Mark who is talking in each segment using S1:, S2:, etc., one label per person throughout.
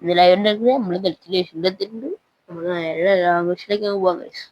S1: ഇതിലായോണ്ട് നമ്മള് ഡെസ്റ്റിനേഷനിൽ എത്തിയിട്ടുണ്ട്. നമ്മള് നേരെ ആഘോഷത്തിലേക്ക് പോവാൻ കഴിച്ചു.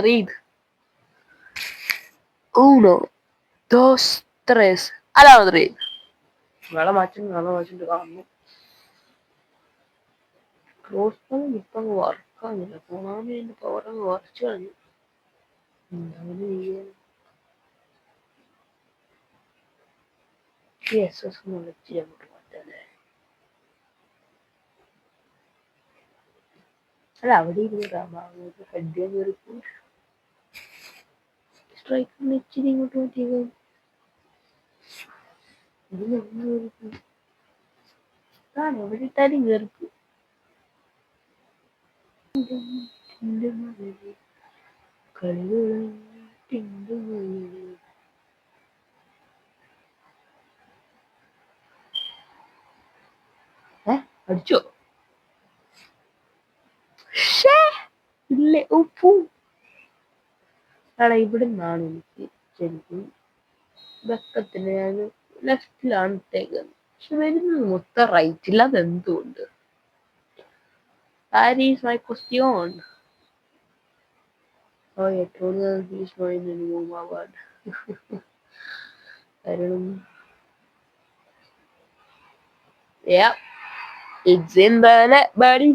S1: Read. 1, 2, 3. Alam read. വെള്ളം മാറ്റുന്നു കാണുന്നു. ക്ലോസ് പണി ഇപ്പം വർക്കാകുന്നില്ല. കൊണാമി അതിന്റെ പവർ അങ്ങ് കുറച്ച് കളഞ്ഞു. എന്താണ് ചെയ്യാൻ? SS ഇച്ചിരി അങ്ങോട്ട് മാറ്റാല്ലേ? അല്ല അവിടെ ഇരുന്ന് ഹെഡ് കയറിപ്പോ സ്ട്രൈക്കിന് ഇച്ചിരി ഇങ്ങോട്ട് മാറ്റിയത്. എവിടെ ഇട്ടാലും കയറിപ്പോ. അടിച്ചോ? ഇല്ലേ ഉപ്പു. ഇവിടെ നിന്നാണ് എനിക്ക് ശരിക്കും വെക്കത്തിന് ഞാൻ ലെഫ്റ്റിലാണ് ഇട്ടേക്കുന്നത്. പക്ഷെ വരുന്നത് മൊത്തം റൈറ്റില്ല. അതെന്തുകൊണ്ട്? That is my question. Oh, I told her he's not in any more word. I don't know. Yeah, it's in the net, buddy.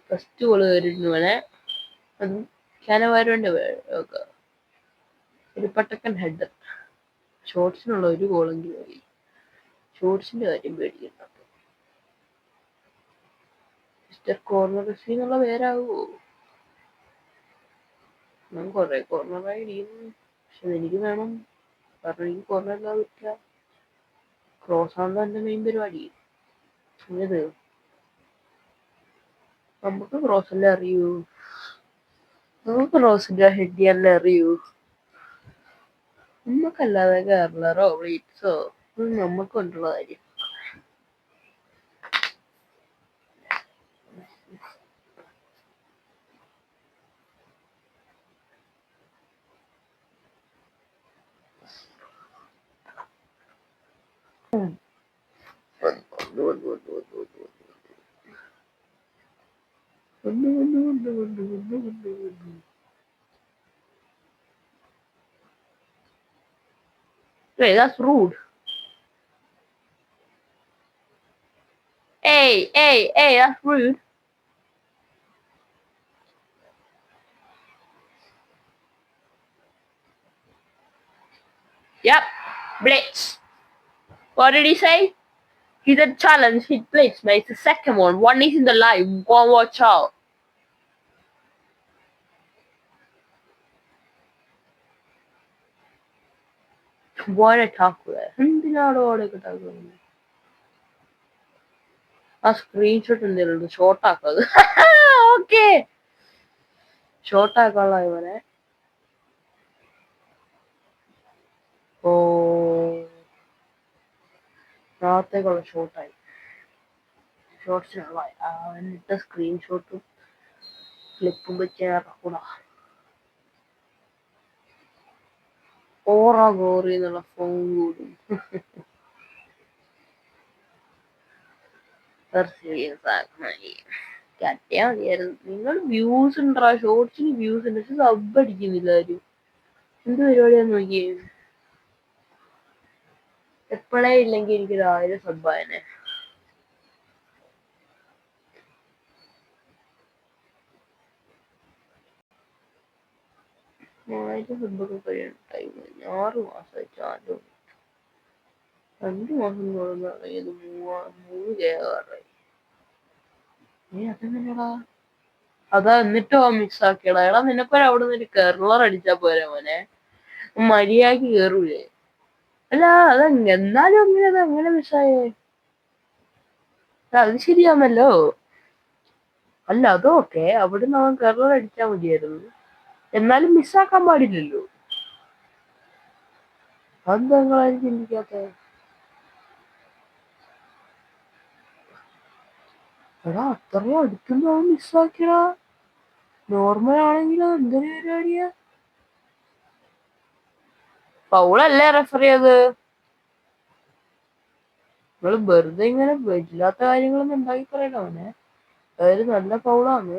S1: First goal വരുന്നു. അതും കാനവാരോന്റെ ഒക്കെ ഒരു പട്ടക്കൻ ഹെഡർ. ഷോർട്സിനുള്ള ഒരു ഗോളെങ്കിലും ആയി. ഷോർട്സിന്റെ കാര്യം പേടിക്കണ്ട. മിസ്റ്റർ കോർണർ എന്നുള്ള പേരാവോ? ഞാൻ കൊറേ കോർണറായി ഇടിക്കുന്നു. പക്ഷെ എനിക്ക് വേണം. കാരണം എനിക്ക് കോർണറില്ലാതെ പറ്റില്ല. ക്രോസ് ആണല്ലോ എന്റെ മെയിൻ പരിപാടി. ഇത് നമുക്ക് ക്രോസല്ലേ അറിയൂ. നമുക്ക് ക്രോസിന്റെ ഹെഡ് ചെയ്യാനല്ലേ അറിയൂ. നമുക്കല്ലാതെ കേരളറോ ബ്ലീറ്റ്സോ നമുക്ക് കൊണ്ടുള്ള കാര്യം. Hey, that's rude. Hey, that's rude. Yep, Blitz. What did he say? He said challenge, hit Blitz, mate. It's the second one. One is in the live. Go and watch out. What a talk with. ആ screenshot എന്തെങ്കിലും short ആക്കാത്. Okay, short ആക്കാനുള്ള ഇവനെ. ഓ, നാളത്തേക്കുള്ള ഷോർട്ടായി. ഷോർട്സിനുള്ള അവനിട്ട സ്ക്രീൻഷോട്ടും ക്ലിപ്പും വെച്ച് ഇറക്കൂടാ. ഓറാ ഗോറി എന്നുള്ള phone കൂടും. കട്ടിയാ മതിയായിരുന്നു. നിങ്ങൾ views ഉണ്ടാ ഷോർട്സിന് വ്യൂസ് ഉണ്ട്, പക്ഷെ സബ് അടിക്കുന്നില്ല ആരും. എന്ത് പരിപാടിയാന്ന് നോക്കിയേ. എപ്പോഴേ ഇല്ലെങ്കിൽ എനിക്ക് 1000 സബ്ബായനെ. സബ്ബൊക്കെ കഴിയണം ടൈം. 6 മാസമായി ചാനൽ. 2 മാസം തുടങ്ങിയത് 3 കേറായി. അതെങ്ങനെയാടാ? അതാ എന്നിട്ടോ മിക്സ് ആക്കിയടാ. എടാ നിനക്കൊരു അവിടെ നിന്ന് ഒരു കെർളർ അടിച്ചാ പോരെ മോനെ, മര്യാദക്ക് കേറൂലേ? അല്ല എന്നാലും അങ്ങനെ മിസ്സായേ. അത് ശരിയാണല്ലോ. അല്ല അതൊക്കെ അവിടുന്ന് അവൻ കെർളർ അടിച്ചാ മതിയായിരുന്നു. എന്നാലും മിസ്സാക്കാൻ പാടില്ലല്ലോ. അതെന്താ നിങ്ങളാരും ചിന്തിക്കാത്ത? എടാ അത്രയും അടുത്തുമ്പോ അവൻ മിസ്സാക്കിയടാ. നോർമൽ ആണെങ്കിലും എന്തൊരു പരിപാടിയാ. ഫൗളല്ലേ റെഫർ ചെയ്ത്? നിങ്ങള് വെറുതെ ഇങ്ങനെ ഇല്ലാത്ത കാര്യങ്ങളൊന്നും ഉണ്ടാക്കി പറയണ അവനെ. അതായത് നല്ല ഫൗളാണ്,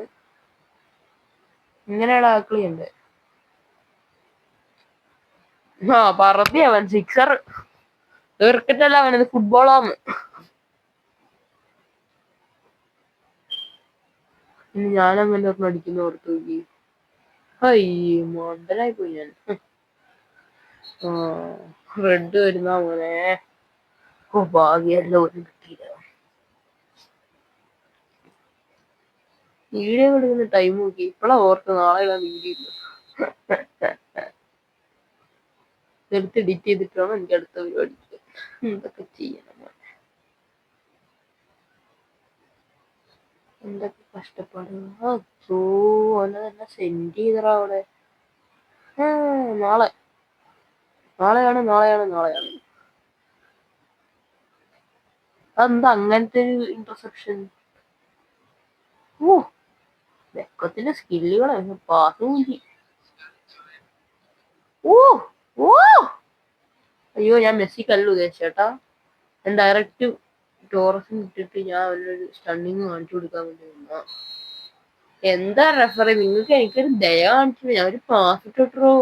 S1: ഇങ്ങനെയാണ് ആക്കൾ ചെയ്യണ്ടേ. ആ പറത്തി അവൻ സിക്സർ. ക്രിക്കറ്റ് അല്ല അവനത് ഫുട്ബോളാന്ന്. ഇനി ഞാനങ്ങനെ ഒരെണ്ണം അടിക്കുന്ന ഓർത്ത് നോക്കി. മണ്ടനായി പോയി ഞാൻ. റെഡ് വരുന്ന മോനെ. ഭാഗ്യല്ല ഒരു കിട്ടിയില്ല. വീഡിയോ കൊടുക്കുന്ന ടൈം നോക്കി ഇപ്പഴാ ഓർത്ത് നാളെ വീഡിയോ എടുത്ത് എഡിറ്റ് ചെയ്തിട്ട് വേണം എനിക്ക് അടുത്ത പരിപാടിക്ക്. എന്തൊക്കെ ചെയ്യണം, എന്തൊക്കെ കഷ്ടപ്പാട്. ഓനെ തന്നെ സെൻഡ് ചെയ്തറാ അവിടെ. നാളെയാണ്. അതെന്താ അങ്ങനത്തെ ഒരു ഇന്റർസെപ്ഷൻ? വെക്കത്തിന്റെ സ്കില്ലുകളെ പാസ് നോക്കി. അയ്യോ, ഞാൻ മെസ്സിക്കല്ല ഉദ്ദേശിച്ചേട്ടാ. ഞാൻ ഡയറക്റ്റ് ടോറസിന് ഇട്ടിട്ട് ഞാൻ അവനൊരു സ്റ്റണ്ണിങ് കാണിച്ചു കൊടുക്കാൻ വേണ്ടി വന്നാ. എന്താ റെഫറി, നിങ്ങൾക്ക് എനിക്കൊരു ദയ കാണിച്ചു. ഞാൻ ഒരു പാസ് ഇട്ടോ.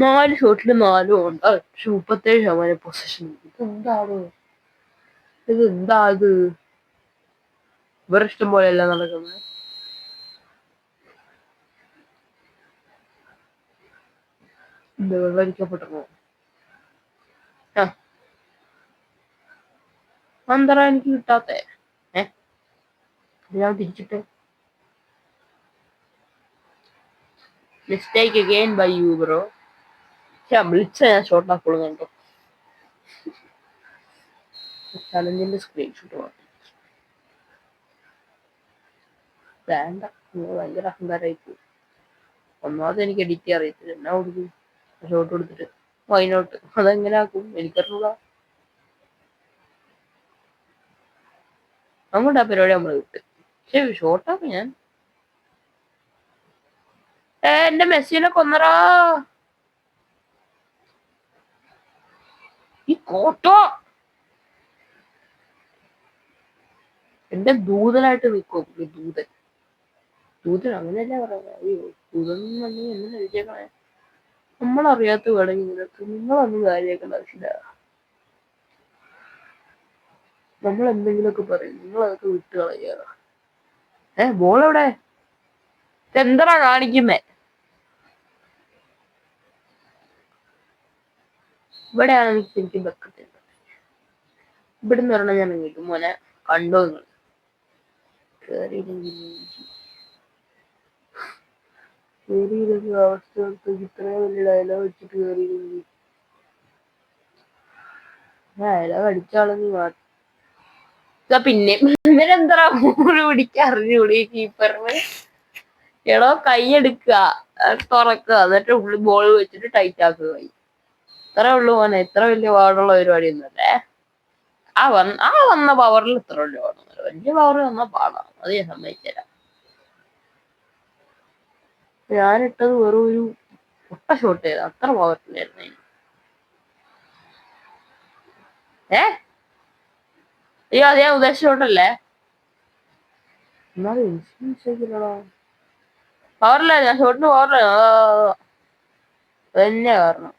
S1: 4 ഷോട്ടില് 4 ഉണ്ട്. 37% പൊസിഷൻ. ഇതെന്താ ഇത്? ഇവരുടെ ഇഷ്ടം പോലെയല്ല നടക്കുന്നത്. വെള്ളടിക്കപ്പെട്ടോ? എന്താ എനിക്ക് കിട്ടാത്തെ? ഞാൻ തിരിച്ചിട്ട് mistake again by you bro. വിളിച്ച ഞാൻ ഷോർട്ട് ആക്കുള്ളൂ കണ്ടോ. ചലഞ്ചിന്റെ സ്ക്രീൻഷോട്ട് വേണ്ട, ഭയങ്കര അഹങ്കാരമായി പോയി. ഒന്നാമത് എനിക്ക് എഡിറ്റ് ചെയ്യാൻ അറിയത്തില്ല. എന്നാ കൊടുക്കും ഷോട്ട് കൊടുത്തിട്ട് വൈനോട്ട്? അതെങ്ങനെ ആക്കും എനിക്കറിഞ്ഞൂടാ. അങ്ങോട്ട് ആ പരിപാടി നമ്മള് വിട്ട്. പക്ഷെ ഷോർട്ടാക്കും ഞാൻ. എന്റെ മെസ്സിനെ കൊന്നറാ ഈ കോട്ടോ. എന്റെ ദൂതനായിട്ട് നിൽക്കും. ദൂതൻ അങ്ങനെയല്ല പറയാ. അയ്യോ, ദൂതൻ എന്ന് എഴുതിയേക്കണേ. നമ്മളറിയാത്ത വേണമെങ്കിൽ നിനക്ക് നിങ്ങളൊന്നും കാര്യമാക്കേണ്ട ആവശ്യമില്ല. നമ്മൾ എന്തെങ്കിലുമൊക്കെ പറയും, നിങ്ങൾ അതൊക്കെ വിട്ട് കളയാ. ബോൾ എവിടെ? എന്താ കാണിക്കുന്നേ? ഇവിടെയാണ് എനിക്ക് ശരിക്കും വെക്കത്തില്ല. ഇവിടുന്ന് പറഞ്ഞാൽ ഞാൻ കിട്ടും മോനെ. കണ്ടോ നിങ്ങൾ? കേറിയില്ലെങ്കിൽ അവസ്ഥ ഇത്രയും വലിയ ഡയലോഗ് വെച്ചിട്ട് കേറിയില്ലെങ്കിൽ ഡയലോഗ് അടിച്ചാളെന്ന് മാറ്റി. പിന്നെ ഇവരെന്താ പിടിക്കാൻ അറിഞ്ഞൂടി കീപ്പറിന്. എടോ കൈയെടുക്കുക, തുറക്കുക, എന്നിട്ട് ഉള്ളിൽ ബോൾ വെച്ചിട്ട് ടൈറ്റ് ആക്കുക. ഇത്രേ ഉള്ളൂ മോനെ. ഇത്ര വലിയ പാടുള്ള പരിപാടി ഒന്നുമല്ലേ. വന്ന പവറിൽ ഇത്ര വലിയ പാടൊന്നുമില്ല. വലിയ പവർ വന്ന പാടാണ്, അത് ഞാൻ സമ്മതിച്ചുതരാം. ഞാനിട്ടത് വെറും ഒരു പൊട്ട ഷോട്ട് ചെയ്ത അത്ര പവർഫുള്ളായിരുന്നു. അയ്യോ, അത് ഞാൻ ഉദ്ദേശിച്ച ഷോട്ടല്ലേ. എന്നാലും പവറില്ല, ഞാൻ ഷോട്ടിന് പവറില്ല. അതന്നെയാ കാരണം.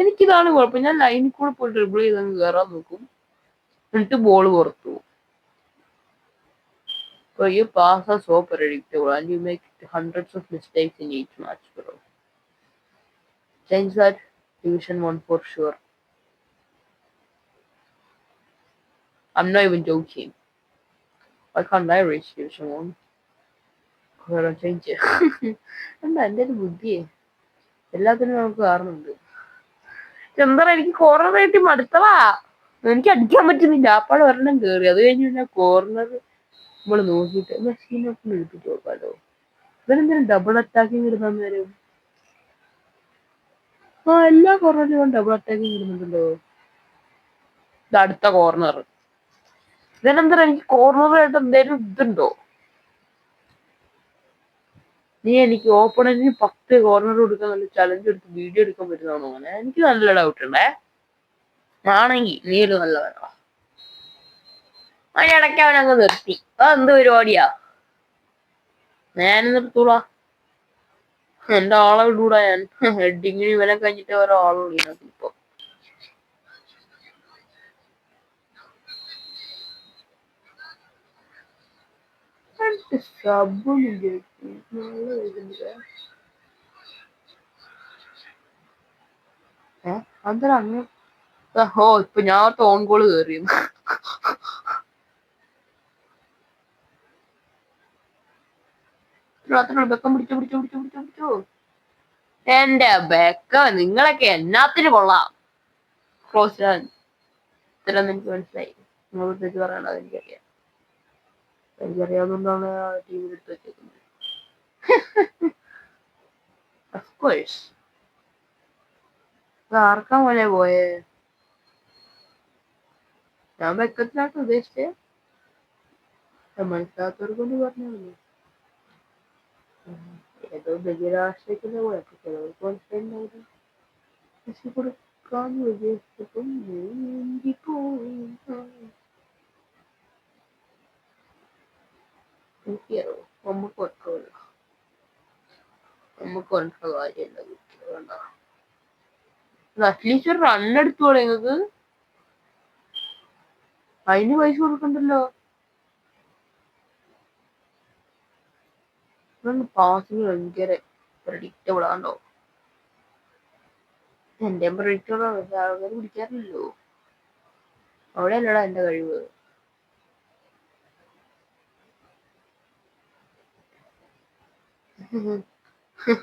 S1: എനിക്കിതാണ് കുഴപ്പം. ഞാൻ ലൈനിൽ കൂടെ പോയി ഡ്രിബിൾ ചെയ്തങ്ങ് കയറാൻ നോക്കും, എന്നിട്ട് ബോൾ പുറത്തു പോകും. So your pass are so predictable and you make hundreds of mistakes in each match, bro. Change that. Division 1 for sure. I'm not even joking. Why can't I reach Division 1? Change it. എന്താ എൻ്റെ ഒരു ബുദ്ധിയെ, എല്ലാത്തിനും നമുക്ക് കാരണമുണ്ട്. എന്താ എനിക്ക് corner ആയിട്ട് മടുത്തവാ. എനിക്ക് അടിക്കാൻ പറ്റുന്നില്ല. അപ്പാടെ ഒരെണ്ണം കേറി. അത് കഴിഞ്ഞ് പിന്നെ കോർണർ നമ്മള് നോക്കിയിട്ട് മെഷീനൊക്കെ എടുത്തിട്ട് നോക്കാലോ. ഇവരെന്തിനും ഡബിൾ അറ്റാക്കിങ് ഇടുന്ന നേരം. എല്ലാ കോർണറിലും ഡബിൾ അറ്റാക്കിങ് ഇടുന്നുണ്ടല്ലോ. ഇത് അടുത്ത കോർണർ. ഇതിനെന്താ എനിക്ക് കോർണറായിട്ട് എന്തേലും ഇതുണ്ടോ? നീ എനിക്ക് ഓപ്പണന്റിന് 10 കോർണർ കൊടുക്കാൻ നല്ല ചലഞ്ച് എടുത്ത് വീഡിയോ എടുക്കാൻ പറ്റുന്നതാണോ? അങ്ങനെ എനിക്ക് നല്ല ഡൗട്ട് ഉണ്ടേ. ആണെങ്കിൽ നീ ഒരു നല്ല വേണം. അതിനിടയ്ക്ക് അവനങ്ങ് നിർത്തി. അതെന്ത് പരിപാടിയാ? ഞാൻ നിർത്തൂടാ. എന്റെ ആളെ വിടൂടാ ഞാൻ. ഹെഡിങ്ങിന് ഇവനെ കഴിഞ്ഞിട്ട് ഓരോ ആളെ വിളിക്കണം ഇപ്പൊ. അന്തര അങ്ങ് ഓ ഇപ്പൊ ഞാൻ ടോൺ കോള് കേറിയെന്ന്. ബെക്കം പിടിച്ചോ. എന്റെ ബെക്ക നിങ്ങളൊക്കെ എന്നാത്തിന് കൊള്ളാം. ക്ലോസ് ഡാൻ ഇത്രയൊന്നും എനിക്ക് മനസ്സിലായി. നിങ്ങൾ തെറ്റ് പറയണത് എനിക്കറിയാം. എനിക്കറിയാവുന്നതാണ് ആ ടീമിൽ എടുത്ത് വെച്ചേക്കുന്നത്. അഫ്കോഴ്സ്. ആർക്കാ പോലെ പോയേ? ഞാൻ ബെക്കത്തിനായിട്ട് ഉദ്ദേശിച്ചേ. മനസ്സിലാത്തവർക്കൊന്ന് പറഞ്ഞാൽ ഏതോ ബഹിരാഷ്ട്രത്തിന്റെ പോലെ ചിലവർക്ക് മനസ്സിലായിട്ടുണ്ടാവില്ല. പക്ഷെ കൊടുക്കാന്ന് ഉദ്ദേശിച്ചപ്പം എനിക്കറിയോ നമുക്ക് ഒറ്റല്ല. നമുക്ക് ഒറ്റ കാര്യമല്ല വേണ്ട. അറ്റ്ലീസ്റ്റ് ഒരു റണ്ണെടുത്തോളെ നിങ്ങക്ക്. അതിന് പൈസ കൊടുക്കണ്ടല്ലോ. പാസിന് ഭയങ്കര പ്രഡിക്റ്റബിൾ ആണോ? എന്റെ പ്രഡിക്റ്റബിൾ ആണ്. പക്ഷെ ആൾക്കാർ പിടിക്കാറില്ലല്ലോ. അവിടെയല്ലടാ എന്റെ കഴിവ്.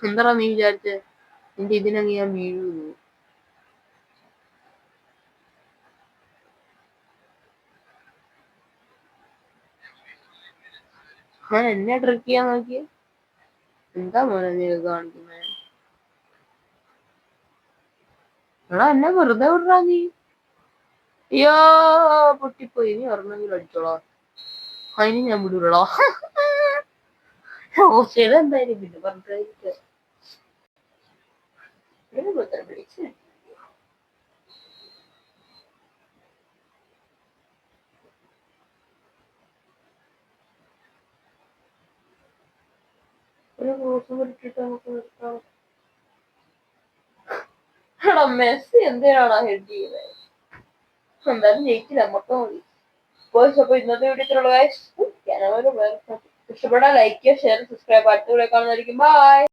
S1: എന്താ നീ വിചാരിച്ചേ? നിന്റെ ഇതിനങ്ങ് ഞാൻ വീഴുന്നു. ഞാൻ എന്നെ ട്രിക്ക് ചെയ്യാൻ നോക്കിയേ. എന്താ മോനെ നീ കാണിക്കുന്നേ? എടാ എന്നെ വെറുതെ വിടറാ നീ. അയ്യോ പൊട്ടിപ്പോയി. നീ പറഞ്ഞെങ്കിലും അടിച്ചോളാ. അതിന് ഞാൻ വിടൂലടാ. ഓസ്ട്രേലിയ എന്തായാലും പിന്നെ പറഞ്ഞിട്ട് വിളിച്ചു. ഒരു ക്രോസും ഇട്ടിട്ട് നമുക്ക് നിർത്താം. എടാ മെസ്സി എന്തിനാണ് ഹെഡ് ചെയ്യുന്നത്? എന്തായാലും ജയിക്കില്ല. നമുക്ക് മതി. അപ്പൊ ഇന്നത്തെ വീഡിയോ ഇഷ്ടപ്പെട്ടാൽ ലൈക്ക് ചെയ്യുക, ഷെയർ, സബ്സ്ക്രൈബ്. അടുത്ത വീഡിയോ കാണുന്നതായിരിക്കും. ബൈ.